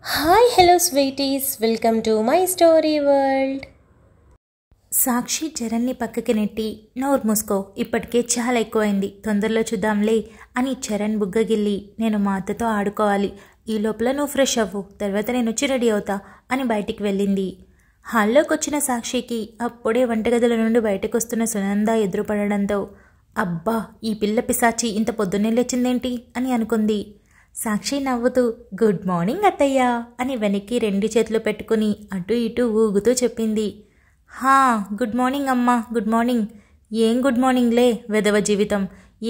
Hi hello sweeties, welcome to my story world. Sakshi చరణ్ని పక్కకి నెట్టి, నోరు మూసుకో, ఇప్పటికే చాలా ఎక్కువైంది, తొందరలో చూద్దాంలే అని చరణ్ బుగ్గగిల్లి, నేను మా అత్తతో ఆడుకోవాలి, ఈ లోపల నువ్వు ఫ్రెష్ అవ్వు, తర్వాత నేను వచ్చి రెడీ అవుతా అని బయటికి వెళ్ళింది. హాల్లోకి వచ్చిన సాక్షికి అప్పుడే వంటగదిలో నుండి బయటకు వస్తున్న సునంద ఎదురుపడడంతో, అబ్బా ఈ పిల్ల పిశాచి ఇంత పొద్దున్నే లేచిందేంటి అని అనుకుంది. సాక్షి నవ్వుతూ, గుడ్ మార్నింగ్ అత్తయ్య అని వెనక్కి రెండు చేతులు పెట్టుకుని అటు ఇటు ఊగుతూ చెప్పింది. హా గుడ్ మార్నింగ్ అమ్మా, గుడ్ మార్నింగ్. ఏం గుడ్ మార్నింగ్లే, వెధవ జీవితం,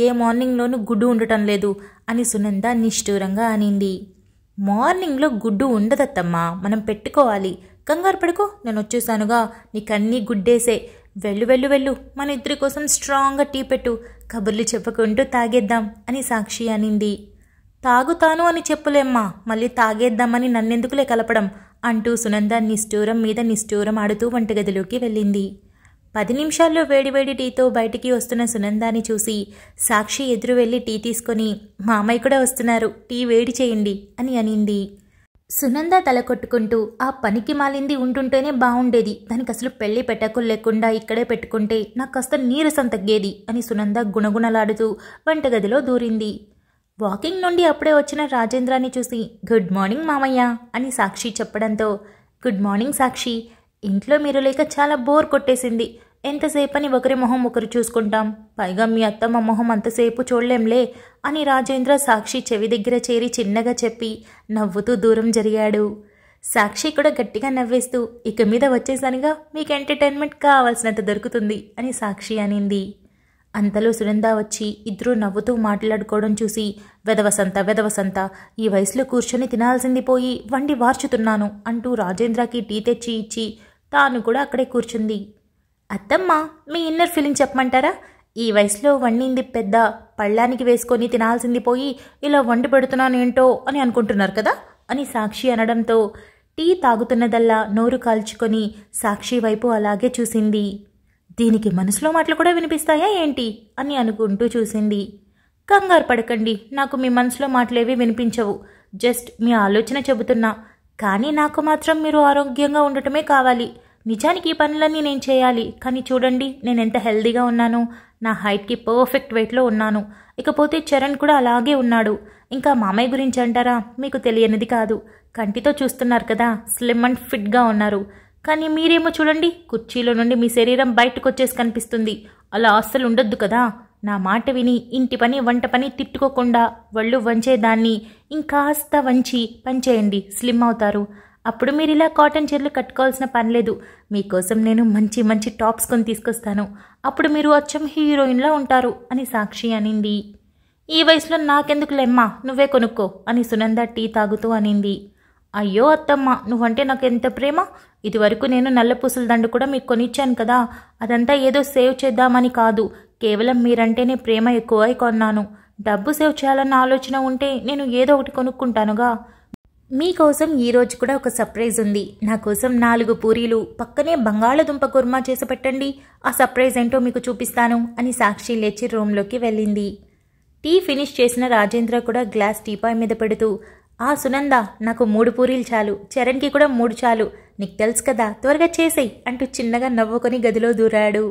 ఏ మార్నింగ్లోనూ గుడ్డు ఉండటం లేదు అని సునంద నిష్ఠూరంగా అనింది. మార్నింగ్లో గుడ్డు ఉండదత్తమ్మా, మనం పెట్టుకోవాలి, కంగారు పడుకో, నేను వచ్చేసానుగా, నీకన్నీ గుడ్డేసే, వెళ్ళు వెళ్ళు వెళ్ళు, మన ఇద్దరి కోసం స్ట్రాంగ్గా టీ పెట్టు, కబుర్లు చెప్పుకుంటూ తాగేద్దాం అని సాక్షి అనింది. తాగుతాను అని చెప్పులేమ్మా, మళ్ళీ తాగేద్దామని నన్నెందుకులే కలపడం అంటూ సునంద నిష్ఠూరం మీద నిష్ఠూరం ఆడుతూ వంటగదిలోకి వెళ్ళింది. 10 నిమిషాల్లో వేడివేడి టీతో బయటికి వస్తున్న సునందాని చూసి సాక్షి ఎదురు వెళ్ళి టీ తీసుకొని, మామయ్య కూడా వస్తున్నారు, టీ వేడి చేయండి అని అనింది. సునంద తల కొట్టుకుంటూ, ఆ పనికి మాలింది ఉంటుంటేనే బాగుండేది, దానికి అసలు పెళ్లి పెట్టకు లేకుండా ఇక్కడే పెట్టుకుంటే నాకు కాస్త నీరసం తగ్గేది అని సునంద గుణగుణలాడుతూ వంటగదిలో దూరింది. వాకింగ్ నుండి అప్పుడే వచ్చిన రాజేంద్రాన్ని చూసి, గుడ్ మార్నింగ్ మామయ్య అని సాక్షి చెప్పడంతో, గుడ్ మార్నింగ్ సాక్షి, ఇంట్లో మీరు లేక చాలా బోర్ కొట్టేసింది, ఎంతసేపని ఒకరి మొహం ఒకరు చూసుకుంటాం, పైగా మీ అత్తమ్మ మొహం అంతసేపు చూడలేంలే అని రాజేంద్ర సాక్షి చెవి దగ్గర చేరి చిన్నగా చెప్పి నవ్వుతూ దూరం జరిగాడు. సాక్షి కూడా గట్టిగా నవ్వేస్తూ, ఇక మీద వచ్చేసానుగా, మీకు ఎంటర్టైన్మెంట్ కావాల్సినంత దొరుకుతుంది అని సాక్షి అనింది. అంతలో సునంద వచ్చి ఇద్దరూ నవ్వుతూ మాట్లాడుకోవడం చూసి, వెదవసంత, ఈ వయసులో కూర్చొని తినాల్సింది పోయి వండి వార్చుతున్నాను అంటూ రాజేంద్రకి టీ తెచ్చి ఇచ్చి తాను కూడా అక్కడే కూర్చుంది. అత్తమ్మ, మీ ఇన్నర్ ఫీలింగ్ చెప్పమంటారా? ఈ వయసులో వండింది పెద్ద, పళ్ళానికి వేసుకొని తినాల్సింది పోయి ఇలా వండి పెడుతున్నానేంటో అని అనుకుంటున్నారు కదా అని సాక్షి అనడంతో టీ తాగుతున్నదల్లా నోరు కాల్చుకొని సాక్షి వైపు అలాగే చూసింది. దీనికి మనసులో మాటలు కూడా వినిపిస్తాయా ఏంటి అని అనుకుంటూ చూసింది. కంగారు పడకండి, నాకు మీ మనసులో మాటలేవి వినిపించవు, జస్ట్ మీ ఆలోచన చెబుతున్నా, కానీ నాకు మాత్రం మీరు ఆరోగ్యంగా ఉండటమే కావాలి. నిజానికి ఈ పనులన్నీ నేను చేయాలి, కానీ చూడండి నేను ఎంత హెల్దీగా ఉన్నాను, నా హైట్కి పర్ఫెక్ట్ వెయిట్లో ఉన్నాను, ఇకపోతే చరణ్ కూడా అలాగే ఉన్నాడు. ఇంకా మామయ్య గురించి అంటారా, మీకు తెలియనిది కాదు, కంటితో చూస్తున్నారు కదా, స్లిమ్ అండ్ ఫిట్గా ఉన్నారు. కానీ మీరేమో చూడండి, కుర్చీలో నుండి మీ శరీరం బయటకు వచ్చేసి కనిపిస్తుంది, అలా అస్సలు ఉండొద్దు కదా. నా మాట విని ఇంటి పని వంట పని తిట్టుకోకుండా ఒళ్ళు వంచేదాన్ని ఇంకాస్త వంచి పనిచేయండి, స్లిమ్ అవుతారు. అప్పుడు మీరు ఇలా కాటన్ చీరలు కట్టుకోవాల్సిన పని లేదు, మీకోసం నేను మంచి మంచి టాప్స్ కొని తీసుకొస్తాను, అప్పుడు మీరు అచ్చం హీరోయిన్లా ఉంటారు అని సాక్షి అనింది. ఈ వయసులో నాకెందుకు లెమ్మా, నువ్వే కొనుక్కో అని సునంద టీ తాగుతూ అనింది. అయ్యో అత్తమ్మ, నువ్వంటే నాకు ఎంత ప్రేమ, ఇదివరకు నేను నల్లపూసల దండు కూడా మీకు కొనిచ్చాను కదా, అదంతా ఏదో సేవ్ చేద్దామని కాదు, కేవలం మీరంటేనే ప్రేమ ఎక్కువై కొన్నాను. డబ్బు సేవ్ చేయాలన్న ఆలోచన ఉంటే నేను ఏదో ఒకటి కొనుక్కుంటానుగా. మీకోసం ఈరోజు కూడా ఒక సర్ప్రైజ్ ఉంది, నా కోసం 4 పూరీలు పక్కనే బంగాళదుంప కుర్మా చేసి పెట్టండి, ఆ సర్ప్రైజ్ ఏంటో మీకు చూపిస్తాను అని సాక్షి లేచి రూమ్లోకి వెళ్ళింది. టీ ఫినిష్ చేసిన రాజేంద్ర కూడా గ్లాస్ టీపాయ్ మీద పెడుతూ, ఆ సునంద, నాకు 3 పూరీలు చాలు, చరణ్కి కూడా 3 చాలు, నీకు తెలుసు కదా, త్వరగా చేసేయి అంటూ చిన్నగా నవ్వుకొని గదిలో దూరాడు.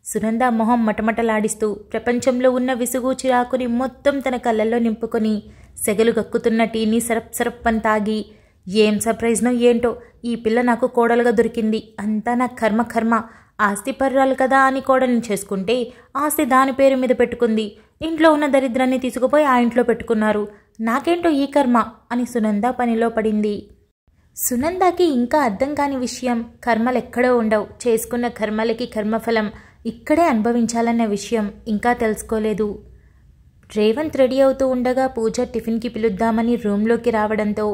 సునంద మొహం మటమటలాడిస్తూ ప్రపంచంలో ఉన్న విసుగు చిరాకుని మొత్తం తన కళ్ళల్లో నింపుకొని సెగలు గక్కుతున్న టీని సరప్ సరప్ అని తాగి, ఏం సర్ప్రైజ్నో ఏంటో, ఈ పిల్ల నాకు కోడలుగా దొరికింది, అంతా నా కర్మ, ఆస్తి పర్రాలు కదా అని కోడల్ని చేసుకుంటే ఆస్తి దాని పేరు మీద పెట్టుకుంది, ఇంట్లో ఉన్న దరిద్రాన్ని తీసుకుపోయి ఆ ఇంట్లో పెట్టుకున్నారు, నాకేంటో ఈ కర్మ అని సునంద పనిలో పడింది. సునందకి ఇంకా అర్థం కాని విషయం, కర్మలెక్కడో ఉండవు, చేసుకున్న కర్మలకి కర్మఫలం ఇక్కడే అనుభవించాలన్న విషయం ఇంకా తెలుసుకోలేదు. రేవంత్ రెడీ అవుతూ ఉండగా పూజ టిఫిన్కి పిలుద్దామని రూమ్లోకి రావడంతో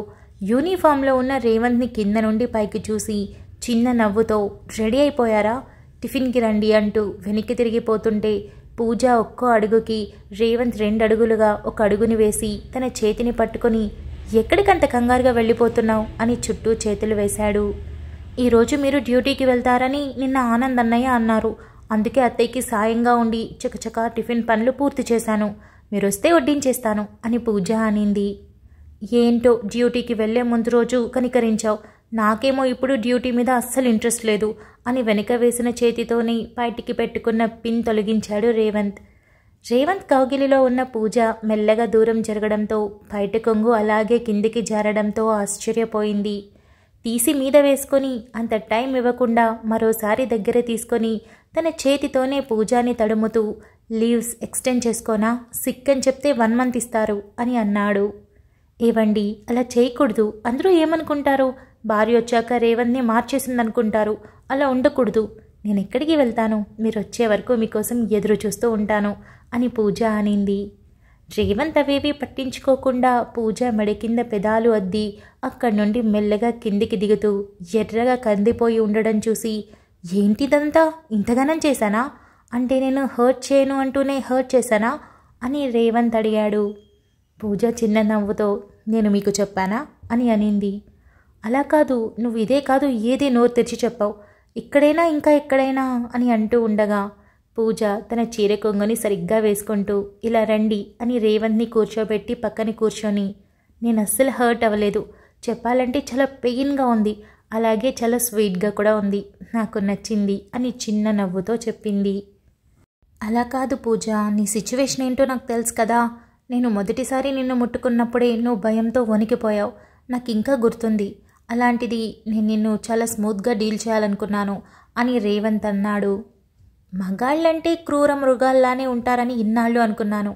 యూనిఫామ్లో ఉన్న రేవంత్ని కింద నుండి పైకి చూసి చిన్న నవ్వుతో, రెడీ అయిపోయారా, టిఫిన్కి రండి అంటూ వెనక్కి తిరిగిపోతుంటే పూజ ఒక్కో అడుగుకి రేవంత్ 2 అడుగులుగా ఒక అడుగుని వేసి తన చేతిని పట్టుకొని, ఎక్కడికంత కంగారుగా వెళ్ళిపోతున్నావు అని చుట్టూ చేతులు వేశాడు. ఈరోజు మీరు డ్యూటీకి వెళ్తారని నిన్న ఆనంద్ అన్నయ్య అన్నారు, అందుకే అత్తయ్యకి సాయంగా ఉండి చకచకా టిఫిన్ పనులు పూర్తి చేశాను, మీరొస్తే వడ్డించేస్తాను అని పూజ అనింది. ఏంటో డ్యూటీకి వెళ్లే ముందు రోజు కనికరించావు, నాకేమో ఇప్పుడు డ్యూటీ మీద అస్సలు ఇంట్రెస్ట్ లేదు అని వెనక వేసిన చేతితోని బయటికి పెట్టుకున్న పిన్ తొలగించాడు రేవంత్. రేవంత్ కౌగిలిలో ఉన్న పూజ మెల్లగా దూరం జరగడంతో బయట కొంగు అలాగే కిందికి జారడంతో ఆశ్చర్యపోయింది. తీసి మీద వేసుకొని అంత టైం ఇవ్వకుండా మరోసారి దగ్గర తీసుకొని తన చేతితోనే పూజాని తడుముతూ, లీవ్స్ ఎక్స్టెండ్ చేసుకోనా, సిక్ అని చెప్తే 1 month ఇస్తారు అని అన్నాడు. ఏవండి, అలా చేయకూడదు, అందరూ ఏమనుకుంటారు, భార్య వచ్చాక రేవంత్ని మార్చేసిందనుకుంటారు, అలా ఉండకూడదు, నేను ఎక్కడికి వెళ్తాను, మీరు వచ్చే వరకు మీకోసం ఎదురు చూస్తూ ఉంటాను అని పూజ అనింది. రేవంత్ అవేవి పట్టించుకోకుండా పూజ మెడ కింద పెదాలు అద్ది అక్కడి నుండి మెల్లగా కిందికి దిగుతూ ఎర్రగా కందిపోయి ఉండడం చూసి, ఏంటిదంతా, ఇంతగానం చేశానా, అంటే నేను హర్ట్ చేయను అంటూనే హర్ట్ చేశానా అని రేవంత్ అడిగాడు. పూజ చిన్న నవ్వుతో, నేను మీకు చెప్పానా అని అనింది. అలా కాదు, నువ్వు ఇదే కాదు ఏదే నోరు తెరిచి చెప్పావు, ఇక్కడైనా ఇంకా ఎక్కడైనా అని అంటూ ఉండగా పూజ తన చీర కొంగుని సరిగ్గా వేసుకుంటూ, ఇలా రండి అని రేవంత్ని కూర్చోబెట్టి పక్కన కూర్చొని, నేను అస్సలు హర్ట్ అవ్వలేదు, చెప్పాలంటే చాలా పెయిన్గా ఉంది, అలాగే చాలా స్వీట్గా కూడా ఉంది, నాకు నచ్చింది అని చిన్న నవ్వుతో చెప్పింది. అలా కాదు పూజ, నీ సిచ్యువేషన్ ఏంటో నాకు తెలుసు కదా, నేను మొదటిసారి నిన్ను ముట్టుకున్నప్పుడే నువ్వు భయంతో వణికిపోయావు, నాకు ఇంకా గుర్తుంది, అలాంటిది నేను నిన్ను చాలా స్మూత్గా డీల్ చేయాలనుకున్నాను అని రేవంత్ అన్నాడు. మగాళ్ళంటే క్రూర మృగాల్లానే ఉంటారని ఇన్నాళ్ళు అనుకున్నాను,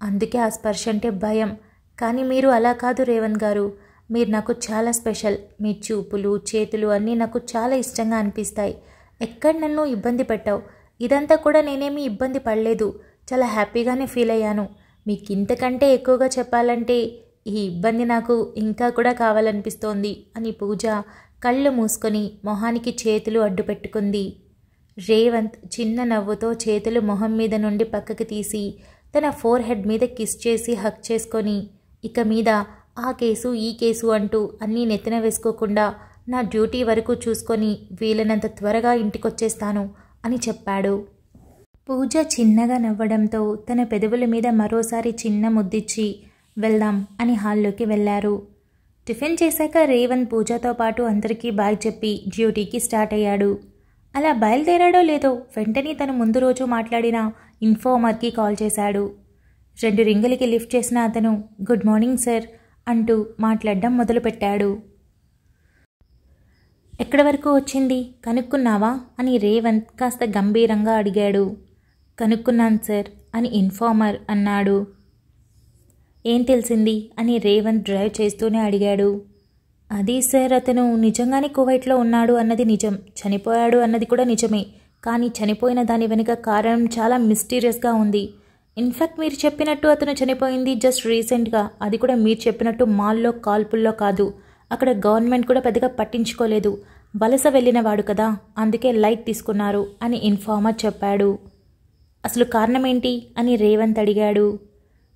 అందుకే ఆ స్పర్శ అంటే భయం, కానీ మీరు అలా కాదు రేవంత్ గారు, మీరు నాకు చాలా స్పెషల్, మీ చూపులు చేతులు అన్నీ నాకు చాలా ఇష్టంగా అనిపిస్తాయి, ఎక్కడ నన్ను ఇబ్బంది పెట్టావు, ఇదంతా కూడా నేనేమీ ఇబ్బంది పడలేదు, చాలా హ్యాపీగానే ఫీల్ అయ్యాను, మీకు ఇంతకంటే ఎక్కువగా చెప్పాలంటే ఈ ఇబ్బంది నాకు ఇంకా కూడా కావాలనిపిస్తోంది అని పూజ కళ్ళు మూసుకొని మొహానికి చేతులు అడ్డు పెట్టుకుంది. రేవంత్ చిన్న నవ్వుతో చేతులు మొహం మీద నుండి పక్కకి తీసి తన ఫోర్హెడ్ మీద కిస్ చేసి హక్ చేసుకొని, ఇక మీద ఆ కేసు ఈ కేసు అంటూ అన్నీ నెత్తిన వేసుకోకుండా నా డ్యూటీ వరకు చూసుకొని వీలైనంత త్వరగా ఇంటికొచ్చేస్తాను అని చెప్పాడు. పూజ చిన్నగా నవ్వడంతో తన పెదవుల మీద మరోసారి చిన్న ముద్దిచ్చి వెళ్దాం అని హాల్లోకి వెళ్లారు. టిఫిన్ చేశాక రేవంత్ పూజతో పాటు అందరికీ బాయ్ చెప్పి డ్యూటీకి స్టార్ట్ అయ్యాడు. అలా బయలుదేరాడో లేదో వెంటనే తను ముందు రోజు మాట్లాడిన ఇన్ఫార్మర్కి కాల్ చేశాడు. 2 రింగులకి లిఫ్ట్ చేసిన అతను గుడ్ మార్నింగ్ సార్ అంటూ మాట్లాడడం మొదలుపెట్టాడు. ఎక్కడి వరకు వచ్చింది, కనుక్కున్నావా అని రేవంత్ కాస్త గంభీరంగా అడిగాడు. కనుక్కున్నాను సార్ అని ఇన్ఫార్మర్ అన్నాడు. ఏం తెలిసింది అని రేవంత్ డ్రైవ్ చేస్తూనే అడిగాడు. అది సార్, అతను నిజంగానే కువైట్లో ఉన్నాడు అన్నది నిజం, చనిపోయాడు అన్నది కూడా నిజమే, కానీ చనిపోయిన దాని వెనుక కారణం చాలా మిస్టీరియస్గా ఉంది. ఇన్ఫ్యాక్ట్ మీరు చెప్పినట్టు అతను చనిపోయింది జస్ట్ రీసెంట్గా, అది కూడా మీరు చెప్పినట్టు మాల్లో కాల్పుల్లో కాదు, అక్కడ గవర్నమెంట్ కూడా పెద్దగా పట్టించుకోలేదు, వలస వెళ్ళినవాడు కదా, అందుకే లైట్ తీసుకున్నారు అని ఇన్ఫార్మర్ చెప్పాడు. అసలు కారణం ఏంటి అని రేవంత్ అడిగాడు.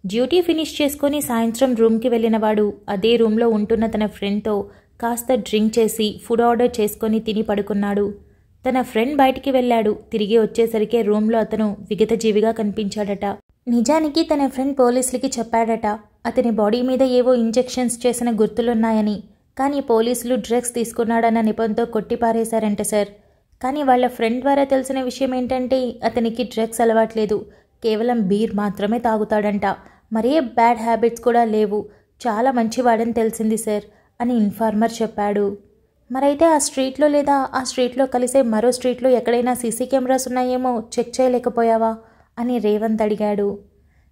డ్యూటీ ఫినిష్ చేసుకొని సాయంత్రం రూమ్కి వెళ్ళినవాడు అదే రూమ్లో ఉంటున్న తన ఫ్రెండ్తో కాస్త డ్రింక్ చేసి ఫుడ్ ఆర్డర్ చేసుకొని తిని పడుకున్నాడు. తన ఫ్రెండ్ బయటికి వెళ్ళాడు, తిరిగి వచ్చేసరికి రూమ్లో అతను విగతజీవిగా కనిపించాడట. నిజానికి తన ఫ్రెండ్ పోలీసులకి చెప్పాడట అతని బాడీ మీద ఏవో ఇంజెక్షన్స్ చేసిన గుర్తులున్నాయని, కానీ పోలీసులు డ్రగ్స్ తీసుకున్నాడన్న నెపంతో కొట్టిపారేశారంట సార్. కానీ వాళ్ళ ఫ్రెండ్ ద్వారా తెలిసిన విషయం ఏంటంటే అతనికి డ్రగ్స్ అలవాట్లేదు, కేవలం బీర్ మాత్రమే తాగుతాడంట, మరే బ్యాడ్ హ్యాబిట్స్ కూడా లేవు, చాలా మంచివాడని తెలిసింది సార్ అని ఇన్ఫార్మర్ చెప్పాడు. మరైతే ఆ స్ట్రీట్లో లేదా ఆ స్ట్రీట్లో కలిసే మరో స్ట్రీట్లో ఎక్కడైనా సీసీ కెమెరాస్ ఉన్నాయేమో చెక్ చేయలేకపోయావా అని రేవంత్ అడిగాడు.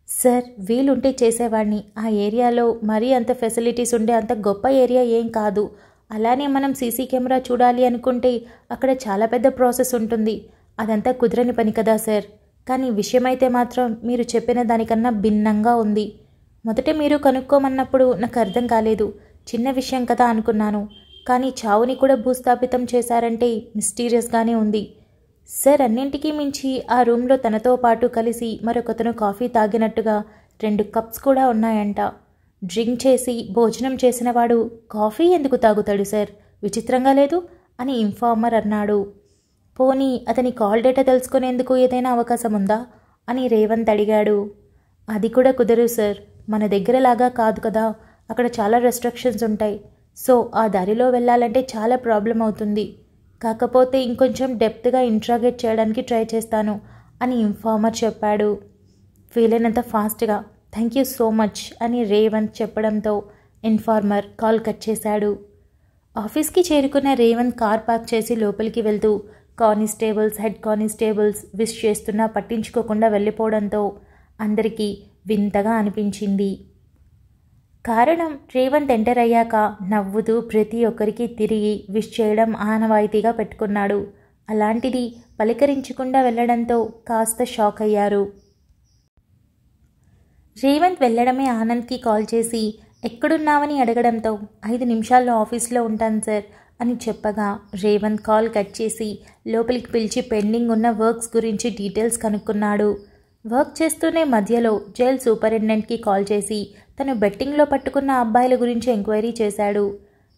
సార్, వీలుంటే చేసేవాడిని, ఆ ఏరియాలో మరీ అంత ఫెసిలిటీస్ ఉండే అంత గొప్ప ఏరియా ఏం కాదు, అలానే మనం సీసీ కెమెరా చూడాలి అనుకుంటే అక్కడ చాలా పెద్ద ప్రాసెస్ ఉంటుంది, అదంతా కుదరని పని కదా సార్. కానీ విషయమైతే మాత్రం మీరు చెప్పిన దానికన్నా భిన్నంగా ఉంది. మొదట మీరు కనుక్కోమన్నప్పుడు నాకు అర్థం కాలేదు, చిన్న విషయం కదా అనుకున్నాను, కానీ చావుని కూడా భూస్థాపితం చేశారంటే మిస్టీరియస్గానే ఉంది సార్. అన్నింటికీ మించి ఆ రూమ్లో తనతో పాటు కలిసి మరొకతను కాఫీ తాగినట్టుగా 2 కప్స్ కూడా ఉన్నాయంట. డ్రింక్ చేసి భోజనం చేసినవాడు కాఫీ ఎందుకు తాగుతాడు సార్, విచిత్రంగా లేదు అని ఇన్ఫార్మర్ అన్నాడు. పోనీ అతని కాల్ డేటా తెలుసుకునేందుకు ఏదైనా అవకాశం ఉందా అని రేవంత్ అడిగాడు. అది కూడా కుదరదు సార్, మన దగ్గరలాగా కాదు కదా, అక్కడ చాలా రెస్ట్రిక్షన్స్ ఉంటాయి. సో ఆ దారిలో వెళ్ళాలంటే చాలా ప్రాబ్లం అవుతుంది. కాకపోతే ఇంకొంచెం డెప్త్గా ఇంట్రాగేట్ చేయడానికి ట్రై చేస్తాను అని ఇన్ఫార్మర్ చెప్పాడు. వీలైనంత ఫాస్ట్గా. థ్యాంక్ యూ సో మచ్ అని రేవంత్ చెప్పడంతో ఇన్ఫార్మర్ కాల్ కట్ చేశాడు. ఆఫీస్కి చేరుకున్న రేవంత్ కార్ పార్క్ చేసి లోపలికి వెళ్తూ కానిస్టేబుల్స్, హెడ్ కానిస్టేబుల్స్ విష్ చేస్తున్నా పట్టించుకోకుండా వెళ్ళిపోవడంతో అందరికీ వింతగా అనిపించింది. కారణం రేవంత్ ఎంటర్ అయ్యాక నవ్వుతూ ప్రతి ఒక్కరికి తిరిగి విష్ చేయడం ఆనవాయితీగా పెట్టుకున్నాడు. అలాంటిది పలకరించకుండా వెళ్ళడంతో కాస్త షాక్ అయ్యారు. రేవంత్ వెళ్ళడమే ఆనంద్కి కాల్ చేసి ఎక్కడున్నావని అడగడంతో 5 నిమిషాల్లో ఆఫీస్లో ఉంటాను సార్ అని చెప్పగా రేవంత్ కాల్ కట్ చేసి లోపలికి పిలిచి పెండింగ్ ఉన్న వర్క్స్ గురించి డీటెయిల్స్ కనుక్కున్నాడు. వర్క్ చేస్తూనే మధ్యలో జైల్ సూపరింటెండెంట్కి కాల్ చేసి తను బెట్టింగ్లో పట్టుకున్న అబ్బాయిల గురించి ఎంక్వైరీ చేశాడు.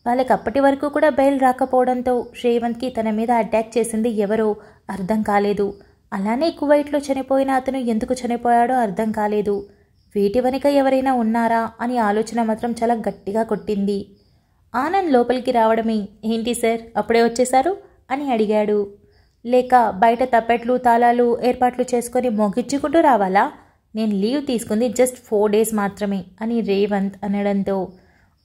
వాళ్ళకి అప్పటి వరకు కూడా బెయిల్ రాకపోవడంతో రేవంత్కి తన మీద అటాక్ చేసింది ఎవరో అర్థం కాలేదు. అలానే కువైట్లో చనిపోయిన అతను ఎందుకు చనిపోయాడో అర్థం కాలేదు. వీటి వెనుక ఎవరైనా ఉన్నారా అని ఆలోచన మాత్రం చాలా గట్టిగా కొట్టింది. ఆనంద్ లోపలికి రావడమే ఏంటి సార్ అప్పుడే వచ్చేశారు అని అడిగాడు. లేక బయట తప్పెట్లు తాళాలు ఏర్పాట్లు చేసుకొని మొగిచ్చుకుంటూ రావాలా? నేను లీవ్ తీసుకుంది జస్ట్ 4 డేస్ మాత్రమే అని రేవంత్ అనడంతో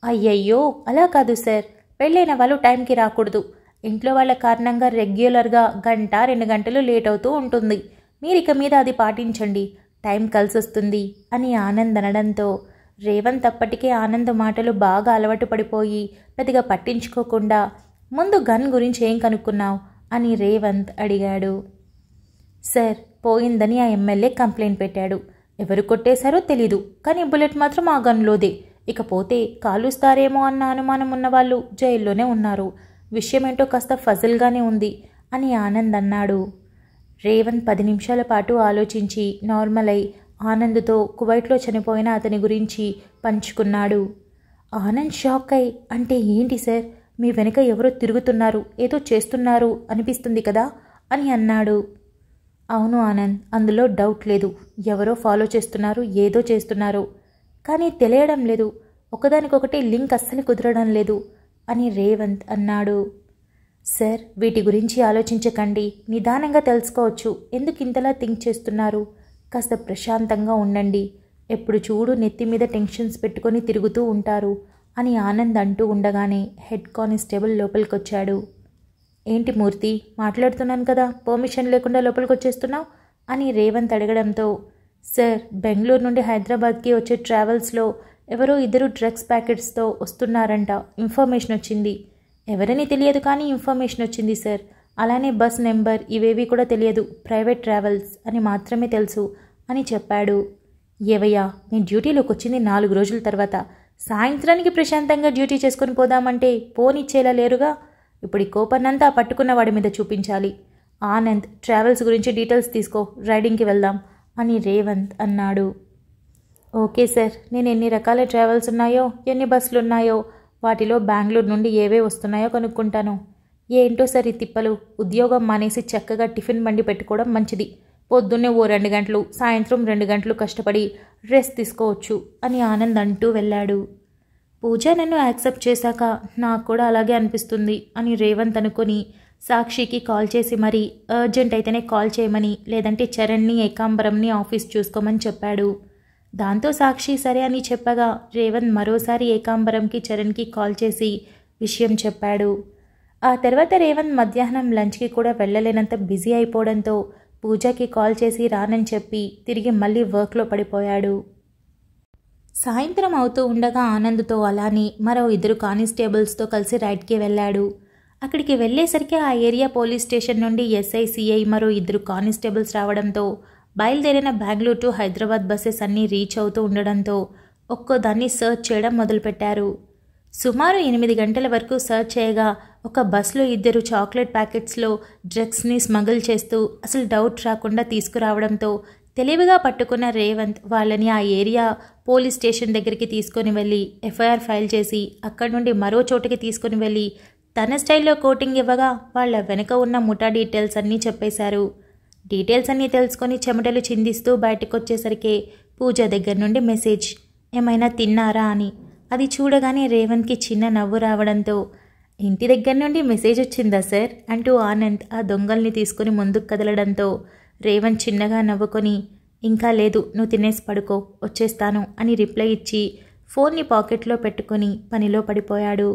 అయ్యయ్యో అలా కాదు సార్, పెళ్ళైన వాళ్ళు టైంకి రాకూడదు. ఇంట్లో వాళ్ళ కారణంగా రెగ్యులర్గా 1-2 గంటలు లేట్ అవుతూ ఉంటుంది. మీరు ఇక మీద అది పాటించండి, టైం కలిసొస్తుంది అని ఆనంద్ అనడంతో రేవంత్ అప్పటికే ఆనంద్ మాటలు బాగా అలవాటు పడిపోయి పెద్దగా పట్టించుకోకుండా ముందు గన్ గురించి ఏం కనుక్కున్నావు అని రేవంత్ అడిగాడు. సార్ పోయిందని ఆ ఎమ్మెల్యే కంప్లైంట్ పెట్టాడు. ఎవరు కొట్టేశారో తెలీదు, కానీ బుల్లెట్ మాత్రం ఆ గన్లోదే. ఇకపోతే కాలుస్తారేమో అన్న అనుమానం ఉన్నవాళ్ళు జైల్లోనే ఉన్నారు. విషయమేంటో కాస్త ఫజిల్గానే ఉంది అని ఆనంద్ అన్నాడు. రేవంత్ 10 నిమిషాల పాటు ఆలోచించి నార్మల్ అయి ఆనంద్తో కువైట్లో చనిపోయిన అతని గురించి పంచుకున్నాడు. ఆనంద్ షాక్ అయి అంటే ఏంటి సార్, మీ వెనుక ఎవరో తిరుగుతున్నారు, ఏదో చేస్తున్నారు అనిపిస్తుంది కదా అని అన్నాడు. అవును ఆనంద్, అందులో డౌట్ లేదు. ఎవరో ఫాలో చేస్తున్నారు, ఏదో చేస్తున్నారు, కానీ తెలియడం లేదు. ఒకదానికొకటి లింక్ అస్సలు కుదరడం లేదు అని రేవంత్ అన్నాడు. సార్ వీటి గురించి ఆలోచించకండి, నిదానంగా తెలుసుకోవచ్చు. ఎందుకు ఇంతలా థింక్ చేస్తున్నారు? కాస్త ప్రశాంతంగా ఉండండి. ఎప్పుడు చూడు నెత్తి మీద టెన్షన్స్ పెట్టుకొని తిరుగుతూ ఉంటారు అని ఆనంద్ అంటూ ఉండగానే హెడ్ కానిస్టేబుల్ లోపలికొచ్చాడు. ఏంటి మూర్తి, మాట్లాడుతున్నాను కదా, పర్మిషన్ లేకుండా లోపలికి వచ్చేస్తున్నావు అని రేవంత్ అడగడంతో సార్ బెంగళూరు నుండి హైదరాబాద్కి వచ్చే ట్రావెల్స్లో ఎవరో 2 డ్రగ్స్ ప్యాకెట్స్తో వస్తున్నారంట, ఇన్ఫర్మేషన్ వచ్చింది. ఎవరని తెలియదు కానీ ఇన్ఫర్మేషన్ వచ్చింది సార్. అలానే బస్ నెంబర్ ఇవేవి కూడా తెలియదు, ప్రైవేట్ ట్రావెల్స్ అని మాత్రమే తెలుసు అని చెప్పాడు. ఏవయ్యా, నేను డ్యూటీలోకి వచ్చింది 4 రోజుల తర్వాత. సాయంత్రానికి ప్రశాంతంగా డ్యూటీ చేసుకొని పోదామంటే పోనిచ్చేలా లేరుగా. ఇప్పుడు ఈ కోపన్నంతా పట్టుకున్న వాడి మీద చూపించాలి. ఆనంద్ ట్రావెల్స్ గురించి డీటెయిల్స్ తీసుకో, రైడింగ్కి వెళ్దాం అని రేవంత్ అన్నాడు. ఓకే సార్, నేను ఎన్ని రకాల ట్రావెల్స్ ఉన్నాయో, ఎన్ని బస్సులు ఉన్నాయో, వాటిలో బెంగళూరు నుండి ఏవే వస్తున్నాయో కనుక్కుంటాను. ఏంటో సార్ ఈ తిప్పలు, ఉద్యోగం మానేసి చక్కగా టిఫిన్ బండి పెట్టుకోవడం మంచిది. పొద్దున్నే 2 గంటలు, సాయంత్రం 2 గంటలు కష్టపడి రెస్ట్ తీసుకోవచ్చు అని ఆనంద్ అంటూ వెళ్ళాడు. పూజ నన్ను యాక్సెప్ట్ చేశాక నాకు కూడా అలాగే అనిపిస్తుంది అని రేవంత్ అనుకొని సాక్షికి కాల్ చేసి మరీ అర్జెంట్ అయితేనే కాల్ చేయమని, లేదంటే చరణ్ని ఏకాంబరంని ఆఫీస్ చూసుకోమని చెప్పాడు. దాంతో సాక్షి సరే అని చెప్పగా రేవంత్ మరోసారి ఏకాంబరంకి చరణ్కి కాల్ చేసి విషయం చెప్పాడు. ఆ తర్వాత రేవంత్ మధ్యాహ్నం లంచ్కి కూడా వెళ్ళలేనంత బిజీ అయిపోవడంతో పూజకి కాల్ చేసి రానని చెప్పి తిరిగి మళ్ళీ వర్క్లో పడిపోయాడు. సాయంత్రం అవుతూ ఉండగా ఆనంద్తో అలానే మరో 2 కానిస్టేబుల్స్తో కలిసి రైడ్కి వెళ్ళాడు. అక్కడికి వెళ్ళేసరికి ఆ ఏరియా పోలీస్ స్టేషన్ నుండి ఎస్ఐ, సిఐ మరో 2 కానిస్టేబుల్స్ రావడంతో బయలుదేరిన బెంగళూరు టు హైదరాబాద్ బస్సెస్ అన్నీ రీచ్ అవుతూ ఉండడంతో ఒక్కోదాన్ని సర్చ్ చేయడం మొదలుపెట్టారు. సుమారు 8 గంటల వరకు సర్చ్ చేయగా ఒక బస్సులో 2 చాక్లెట్ ప్యాకెట్స్లో డ్రగ్స్ని స్మగుల్ చేస్తూ అసలు డౌట్ రాకుండా తీసుకురావడంతో తెలివిగా పట్టుకున్న రేవంత్ వాళ్ళని ఆ ఏరియా పోలీస్ స్టేషన్ దగ్గరికి తీసుకొని వెళ్ళి ఎఫ్ఐఆర్ ఫైల్ చేసి అక్కడి నుండి మరో చోటుకి తీసుకొని వెళ్ళి తన స్టైల్లో కోటింగ్ ఇవ్వగా వాళ్ళ వెనుక ఉన్న ముఠా డీటెయిల్స్ అన్నీ చెప్పేశారు. డీటెయిల్స్ అన్నీ తెలుసుకొని చెమటలు చిందిస్తూ బయటకు వచ్చేసరికి పూజ దగ్గర నుండి మెసేజ్, ఏమైనా తిన్నారా అని. అది చూడగానే రేవంత్కి చిన్న నవ్వు రావడంతో ఇంటి దగ్గర నుండి మెసేజ్ వచ్చిందా సార్ అంటూ ఆనంద్ ఆ దొంగల్ని తీసుకుని ముందుకు కదలడంతో రేవంత్ చిన్నగా నవ్వుకొని ఇంకా లేదు, నువ్వు తినేసి పడుకో, వచ్చేస్తాను అని రిప్లై ఇచ్చి ఫోన్ని పాకెట్లో పెట్టుకొని పనిలో పడిపోయాడు.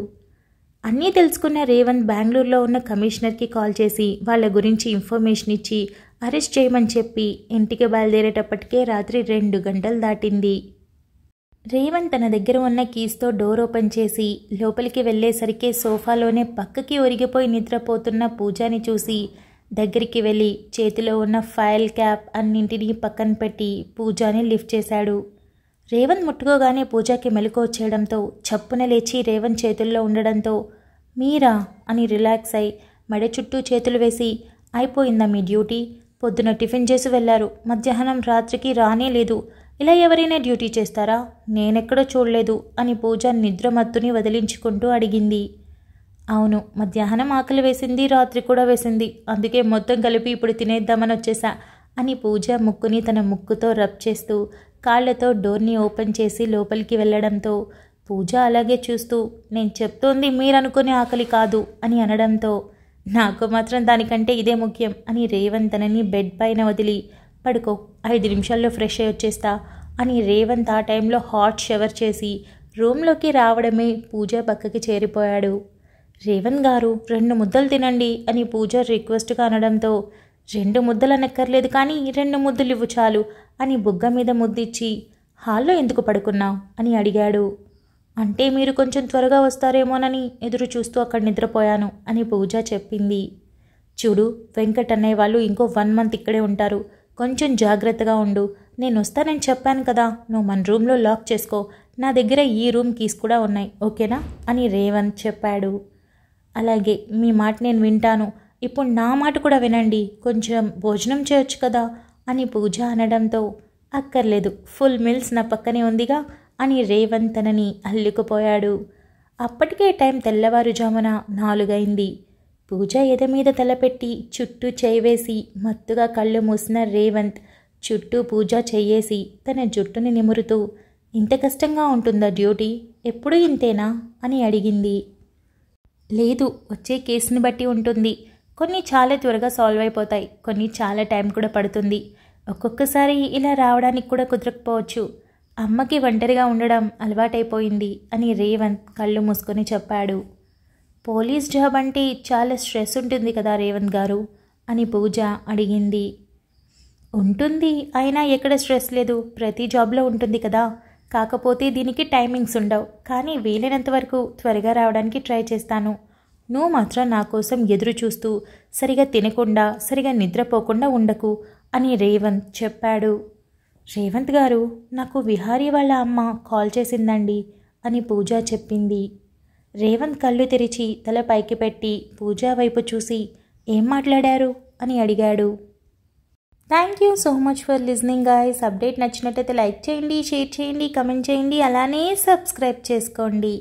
అన్నీ తెలుసుకున్న రేవంత్ బెంగళూరులో ఉన్న కమిషనర్కి కాల్ చేసి వాళ్ళ గురించి ఇన్ఫర్మేషన్ ఇచ్చి అరెస్ట్ చేయమని చెప్పి ఇంటికి బయలుదేరేటప్పటికే రాత్రి 2 గంటలు దాటింది. రేవంత్ తన దగ్గర ఉన్న కీస్తో డోర్ ఓపెన్ చేసి లోపలికి వెళ్ళేసరికి సోఫాలోనే పక్కకి ఒరిగిపోయి నిద్రపోతున్న పూజాని చూసి దగ్గరికి వెళ్ళి చేతిలో ఉన్న ఫైల్ క్యాప్ అన్నింటినీ పక్కన పెట్టి పూజాని లిఫ్ట్ చేశాడు. రేవంత్ ముట్టుకోగానే పూజకి మెలకు వచ్చేయడంతో చప్పున లేచి రేవంత్ చేతుల్లో ఉండడంతో మీరా అని రిలాక్స్ అయి మెడ చుట్టూ చేతులు వేసి అయిపోయిందా మీ డ్యూటీ? పొద్దున టిఫిన్ చేసి వెళ్ళారు, మధ్యాహ్నం రాత్రికి రానే లేదు, ఇలా ఎవరైనా డ్యూటీ చేస్తారా? నేనెక్కడో చూడలేదు అని పూజ నిద్రమత్తుని వదిలించుకుంటూ అడిగింది. అవును, మధ్యాహ్నం ఆకలి వేసింది, రాత్రి కూడా వేసింది, అందుకే మొత్తం కలిపి ఇప్పుడు తినేద్దామని వచ్చేసా అని పూజ ముక్కుని తన ముక్కుతో రబ్ చేస్తూ కాళ్లతో డోర్ని ఓపెన్ చేసి లోపలికి వెళ్ళడంతో పూజ అలాగే చూస్తూ నేను చెప్తోంది మీరనుకునే ఆకలి కాదు అని అనడంతో నాకు మాత్రం దానికంటే ఇదే ముఖ్యం అని రేవంత్ తనని బెడ్ పైన వదిలి పడుకో, 5 నిమిషాల్లో ఫ్రెష్ అయ్యి వచ్చేస్తా అని రేవంత్ ఆ టైంలో హాట్ షవర్ చేసి రూమ్లోకి రావడమే పూజ పక్కకి చేరిపోయాడు. రేవంత్ గారు 2 ముద్దలు తినండి అని పూజ రిక్వెస్ట్గా అనడంతో 2 ముద్దలు అనక్కర్లేదు కానీ 2 ముద్దలు ఇవ్వు చాలు అని బుగ్గ మీద ముద్దిచ్చి హాల్లో ఎందుకు పడుకున్నావు అని అడిగాడు. అంటే మీరు కొంచెం త్వరగా వస్తారేమోనని ఎదురు చూస్తూ అక్కడ నిద్రపోయాను అని పూజ చెప్పింది. చూడు, వెంకట్ అన్నయ్య వాళ్ళు ఇంకో 1 మంత్ ఇక్కడే ఉంటారు, కొంచెం జాగ్రత్తగా ఉండు, నేను వస్తానని చెప్పాను కదా, నువ్వు మన రూమ్లో లాక్ చేసుకో, నా దగ్గర ఈ రూమ్ కీస్ కూడా ఉన్నాయి, ఓకేనా అని రేవంత్ చెప్పాడు. అలాగే, మీ మాట నేను వింటాను, ఇప్పుడు నా మాట కూడా వినండి, కొంచెం భోజనం చేయొచ్చు కదా అని పూజ అనడంతో అక్కర్లేదు, ఫుల్ మీల్స్ నా పక్కనే ఉందిగా అని రేవంత్ తనని అల్లుకుపోయాడు. అప్పటికే టైం తెల్లవారుజామున 4 అయింది. పూజ ఎద మీద తలపెట్టి చుట్టూ చేయివేసి మత్తుగా కళ్ళు మూసిన రేవంత్ చుట్టూ పూజ చెయ్యేసి తన జుట్టుని నిమురుతూ ఇంత కష్టంగా ఉంటుందా డ్యూటీ, ఎప్పుడు ఇంతేనా అని అడిగింది. లేదు, వచ్చే కేసుని బట్టి ఉంటుంది, కొన్ని చాలా త్వరగా సాల్వ్ అయిపోతాయి, కొన్ని చాలా టైం కూడా పడుతుంది, ఒక్కొక్కసారి ఇలా రావడానికి కూడా కుదరకపోవచ్చు, అమ్మకి ఒంటరిగా ఉండడం అలవాటైపోయింది అని రేవంత్ కళ్ళు మూసుకొని చెప్పాడు. పోలీస్ జాబ్ అంటే చాలా స్ట్రెస్ ఉంటుంది కదా రేవంత్ గారు అని పూజ అడిగింది. ఉంటుంది, అయినా ఎక్కడ స్ట్రెస్ లేదు, ప్రతి జాబ్లో ఉంటుంది కదా, కాకపోతే దీనికి టైమింగ్స్ ఉండవు, కానీ వీలైనంత వరకు త్వరగా రావడానికి ట్రై చేస్తాను, నువ్వు మాత్రం నా కోసం ఎదురు చూస్తూ సరిగా తినకుండా సరిగా నిద్రపోకుండా ఉండకు అని రేవంత్ చెప్పాడు. రేవంత్ గారు, నాకు విహారీ వాళ్ళ అమ్మ కాల్ చేసిందండి అని పూజ చెప్పింది. రేవంత్ కళ్ళు తెరిచి తల పైకి పెట్టి పూజ వైపు చూసి ఏం మాట్లాడారు అని అడిగాడు. Thank you so much for listening guys. Update నచ్చినట్టయితే లైక్ చేయండి, షేర్ చేయండి, కమెంట్ చేయండి, అలానే సబ్స్క్రైబ్ చేసుకోండి.